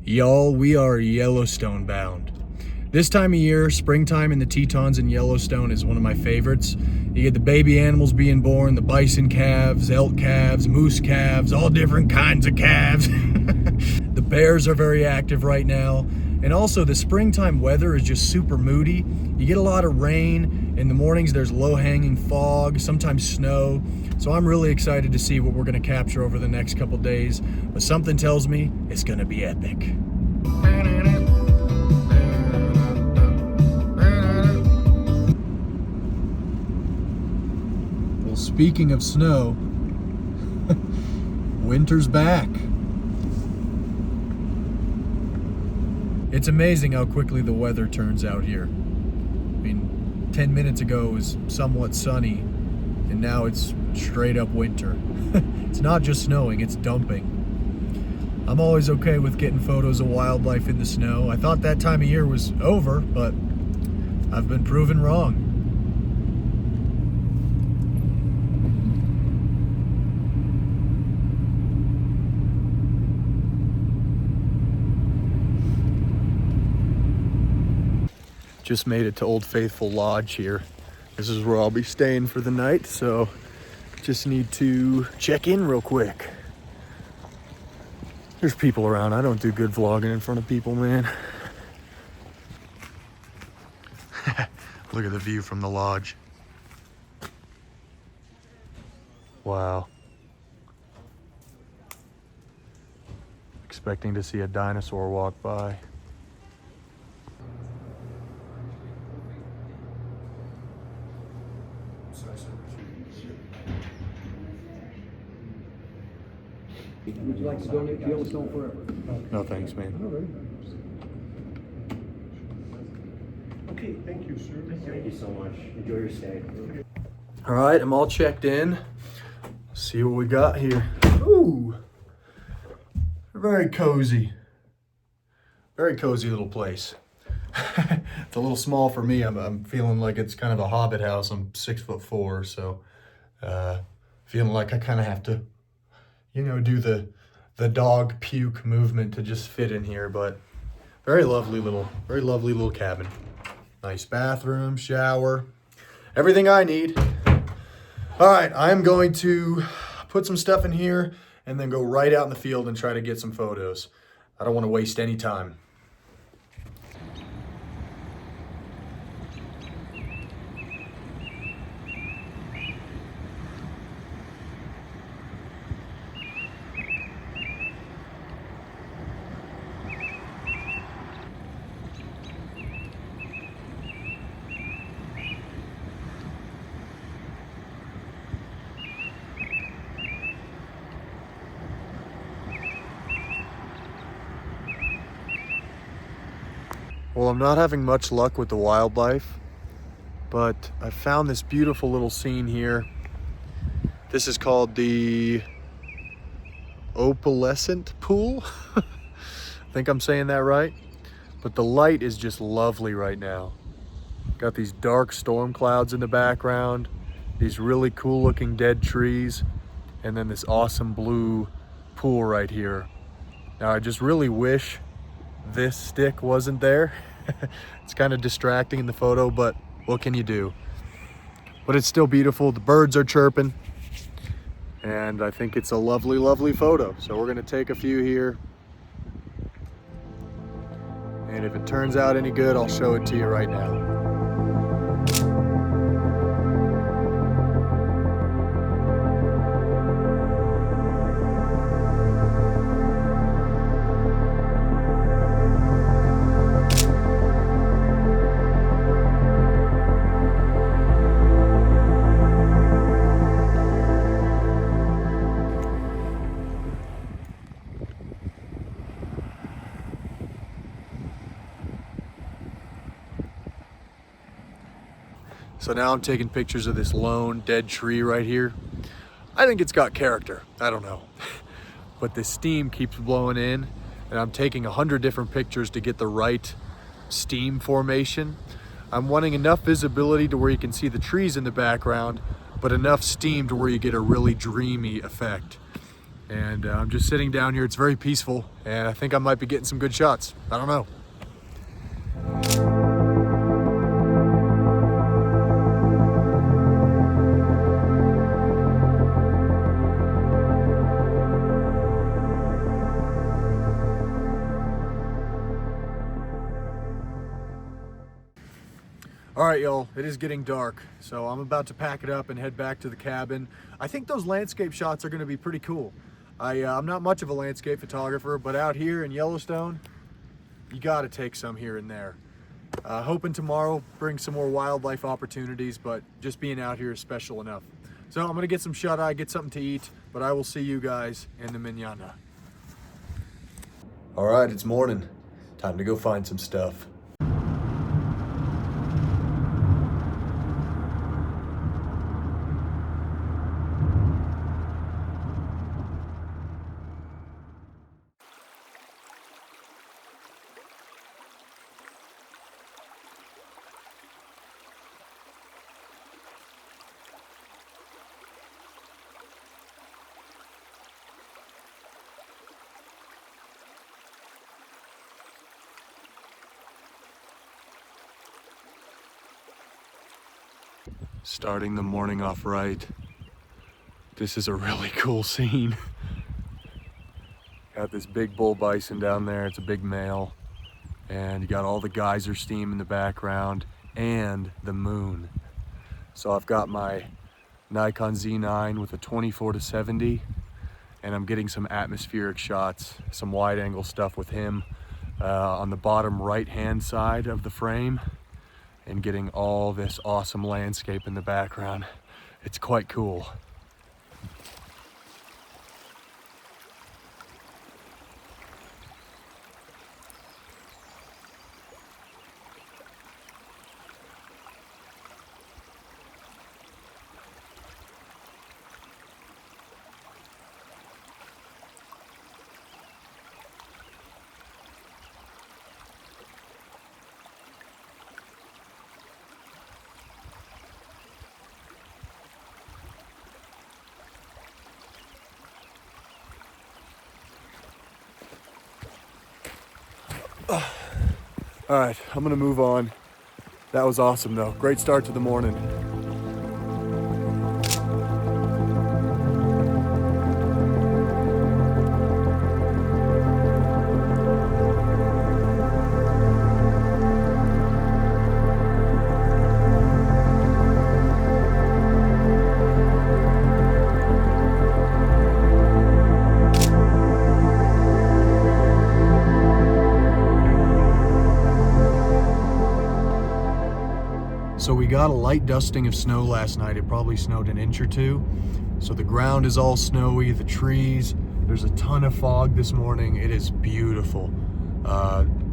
Y'all, we are Yellowstone bound. This time of year, springtime in the Tetons in Yellowstone is one of my favorites. You get the baby animals being born, the bison calves, elk calves, moose calves, all different kinds of calves. The bears are very active right now. And also the springtime weather is just super moody. You get a lot of rain. In the mornings there's low-hanging fog, sometimes snow. So I'm really excited to see what we're gonna capture over the next couple days. But something tells me it's gonna be epic. Well, speaking of snow, winter's back. It's amazing how quickly the weather turns out here. I mean, 10 minutes ago it was somewhat sunny, and now it's straight up winter. It's not just snowing, it's dumping. I'm always okay with getting photos of wildlife in the snow. I thought that time of year was over, but I've been proven wrong. Just made it to Old Faithful Lodge here. This is where I'll be staying for the night, so just need to check in real quick. There's people around. I don't do good vlogging in front of people, man. Look at the view from the lodge. Wow. Expecting to see a dinosaur walk by. Would you like to donate to Yellowstone forever? No thanks, man. Okay, thank you, sir. Thank you so much. Enjoy your stay. All right, I'm all checked in. See what we got here. Ooh, very cozy. Very cozy little place. It's a little small for me. I'm feeling like it's kind of a hobbit house. I'm 6'4", so feeling like I kind of have to, you know, do the dog puke movement to just fit in here. But very lovely little cabin. Nice bathroom, shower, everything I need. All right, I'm going to put some stuff in here and then go right out in the field and try to get some photos. I don't want to waste any time. Well, I'm not having much luck with the wildlife, but I found this beautiful little scene here. This is called the opalescent pool. I think I'm saying that right. But the light is just lovely right now. Got these dark storm clouds in the background, these really cool looking dead trees, and then this awesome blue pool right here. Now I just really wish this stick wasn't there. It's kind of distracting in the photo, but what can you do? But it's still beautiful. The birds are chirping, and I think it's a lovely, lovely photo. So we're gonna take a few here, and if it turns out any good, I'll show it to you right now. So now I'm taking pictures of this lone dead tree right here. I think it's got character. I don't know. But the steam keeps blowing in, and I'm taking 100 different pictures to get the right steam formation. I'm wanting enough visibility to where you can see the trees in the background, but enough steam to where you get a really dreamy effect. And I'm just sitting down here. It's very peaceful, and I think I might be getting some good shots. I don't know. All right, y'all, it is getting dark, so I'm about to pack it up and head back to the cabin. I think those landscape shots are gonna be pretty cool. I'm not much of a landscape photographer, but out here in Yellowstone, you gotta take some here and there. Hoping tomorrow brings some more wildlife opportunities, but just being out here is special enough. So I'm gonna get some shut-eye, get something to eat, but I will see you guys in the manana. All right, it's morning. Time to go find some stuff. Starting the morning off right. This is a really cool scene. Got this big bull bison down there. It's a big male. And you got all the geyser steam in the background and the moon. So I've got my Nikon Z9 with a 24-70, and I'm getting some atmospheric shots, some wide angle stuff with him on the bottom right hand side of the frame, and getting all this awesome landscape in the background. It's quite cool. All right, I'm gonna move on. That was awesome though. Great start to the morning. So we got a light dusting of snow last night. It probably snowed an inch or two. So the ground is all snowy, the trees, there's a ton of fog this morning. It is beautiful.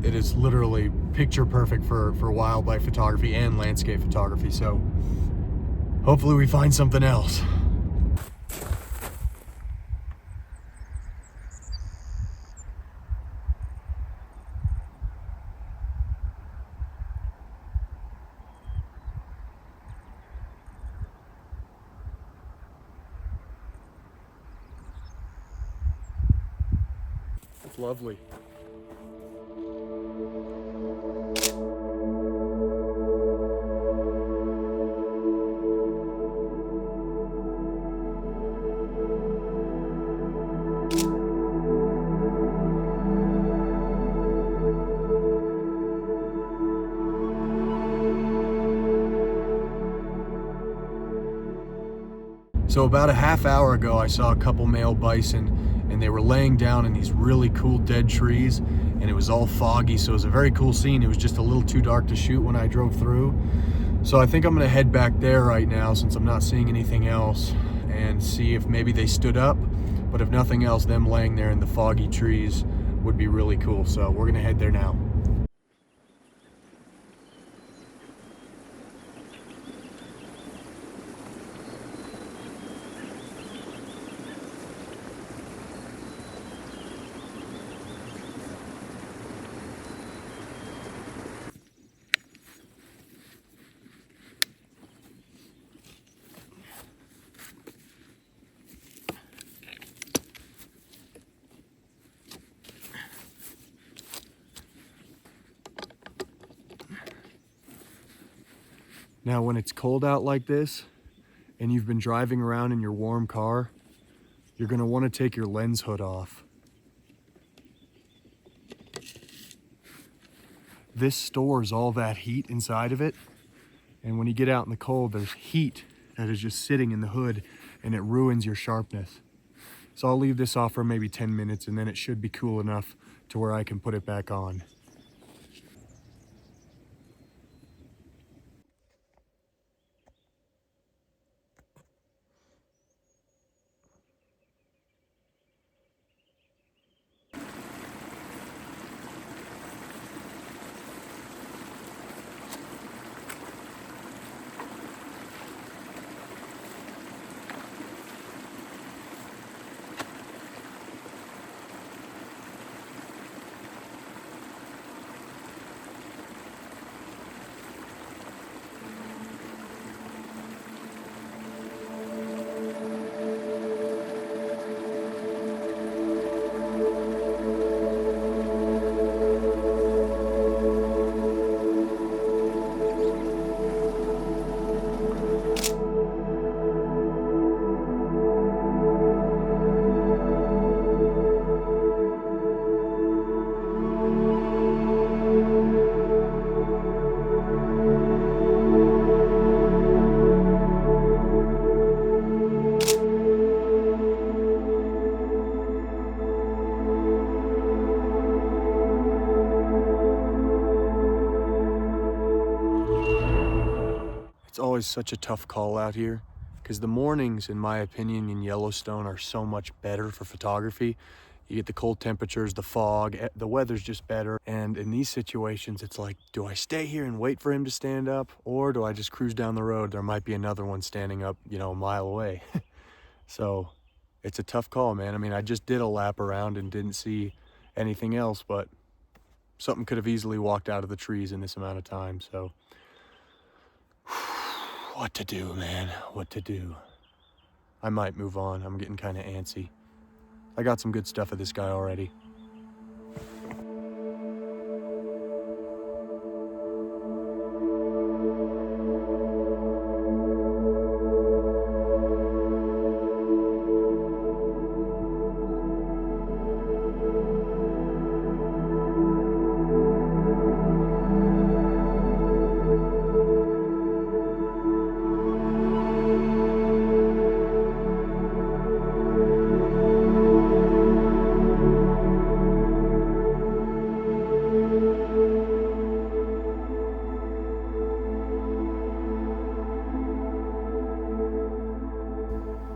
It is literally picture perfect for wildlife photography and landscape photography. So hopefully we find something else. It's lovely. So about a half hour ago, I saw a couple male bison, and they were laying down in these really cool dead trees, and it was all foggy, so it was a very cool scene. It was just a little too dark to shoot when I drove through. So I think I'm gonna head back there right now since I'm not seeing anything else, and see if maybe they stood up. But if nothing else, them laying there in the foggy trees would be really cool. So we're gonna head there now. Now, when it's cold out like this and you've been driving around in your warm car, you're gonna wanna take your lens hood off. This stores all that heat inside of it. And when you get out in the cold, there's heat that is just sitting in the hood and it ruins your sharpness. So I'll leave this off for maybe 10 minutes and then it should be cool enough to where I can put it back on. It's always such a tough call out here because the mornings, in my opinion, in Yellowstone are so much better for photography. You get the cold temperatures, the fog, the weather's just better. And in these situations, it's like, do I stay here and wait for him to stand up? Or do I just cruise down the road? There might be another one standing up, you know, a mile away. So it's a tough call, man. I mean, I just did a lap around and didn't see anything else, but something could have easily walked out of the trees in this amount of time. So what to do, man? What to do? I might move on. I'm getting kind of antsy. I got some good stuff of this guy already.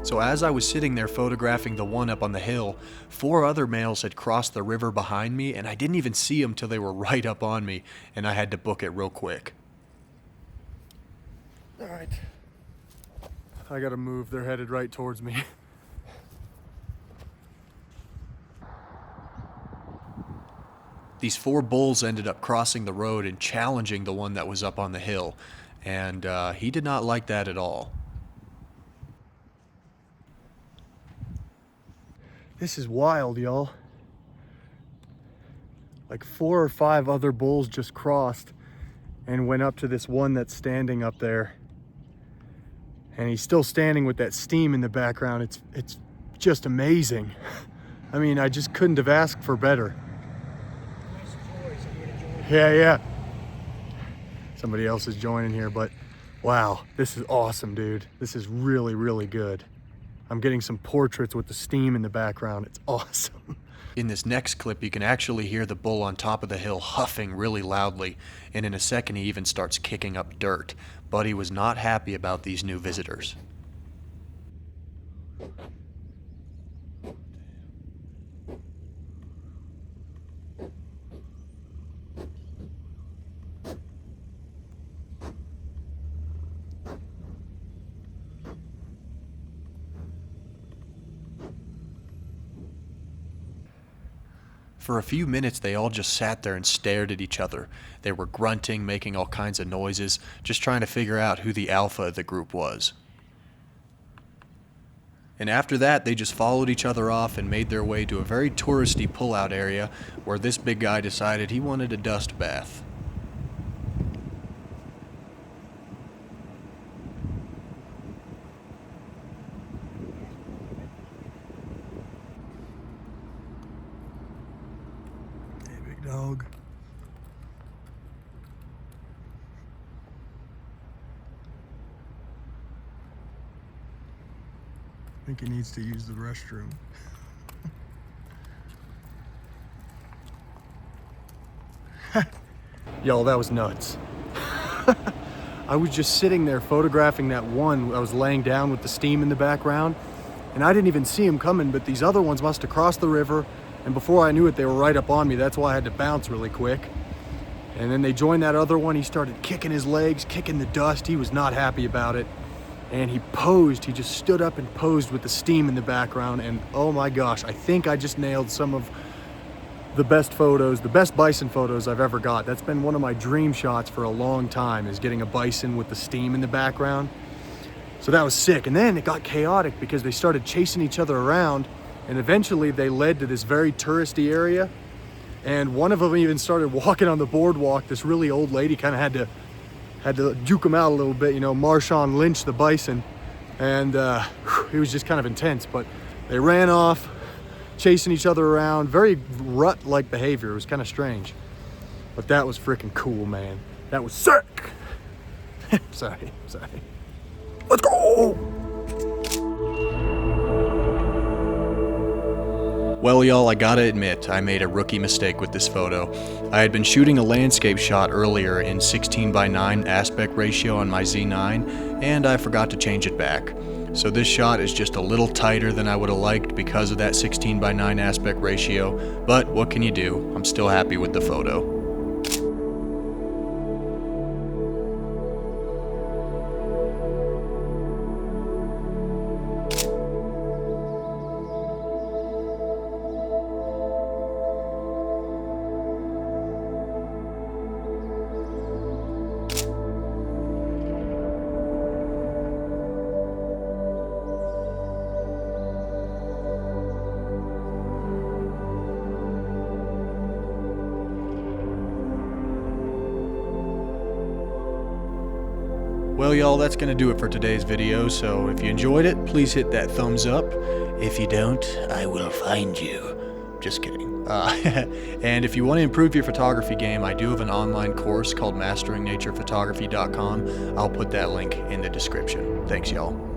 So as I was sitting there photographing the one up on the hill, 4 other males had crossed the river behind me, and I didn't even see them till they were right up on me, and I had to book it real quick. All right. I gotta move. They're headed right towards me. These 4 bulls ended up crossing the road and challenging the one that was up on the hill, and he did not like that at all. This is wild, y'all. Like 4 or 5 other bulls just crossed and went up to this one that's standing up there. And he's still standing with that steam in the background. It's just amazing. I mean, I just couldn't have asked for better. Yeah. Somebody else is joining here, but wow, this is awesome, dude. This is really, really good. I'm getting some portraits with the steam in the background. It's awesome. In this next clip, you can actually hear the bull on top of the hill huffing really loudly, and in a second he even starts kicking up dirt. Buddy was not happy about these new visitors. For a few minutes, they all just sat there and stared at each other. They were grunting, making all kinds of noises, just trying to figure out who the alpha of the group was. And after that, they just followed each other off and made their way to a very touristy pullout area where this big guy decided he wanted a dust bath. dog. I think he needs to use the restroom. Yo, that was nuts. I was just sitting there photographing that one. I was laying down with the steam in the background, and I didn't even see him coming, but these other ones must have crossed the river, and before I knew it, they were right up on me. That's why I had to bounce really quick. And then they joined that other one. He started kicking his legs, kicking the dust. He was not happy about it. And he posed, he just stood up and posed with the steam in the background, and oh my gosh, I think I just nailed some of the best photos, the best bison photos I've ever got. That's been one of my dream shots for a long time, is getting a bison with the steam in the background. So that was sick. And then it got chaotic because they started chasing each other around, and eventually they led to this very touristy area. And one of them even started walking on the boardwalk. This really old lady kind of had to juke him out a little bit, you know, Marshawn Lynch the bison. And it was just kind of intense, but they ran off, chasing each other around. Very rut-like behavior. It was kind of strange. But that was freaking cool, man. That was sick. Sorry. Let's go! Well, y'all, I gotta admit, I made a rookie mistake with this photo. I had been shooting a landscape shot earlier in 16:9 aspect ratio on my Z9, and I forgot to change it back. So this shot is just a little tighter than I would have liked because of that 16:9 aspect ratio, but what can you do? I'm still happy with the photo. Well, y'all, that's going to do it for today's video, so if you enjoyed it, please hit that thumbs up. If you don't, I will find you. Just kidding. And if you want to improve your photography game, I do have an online course called masteringnaturephotography.com. I'll put that link in the description. Thanks, y'all.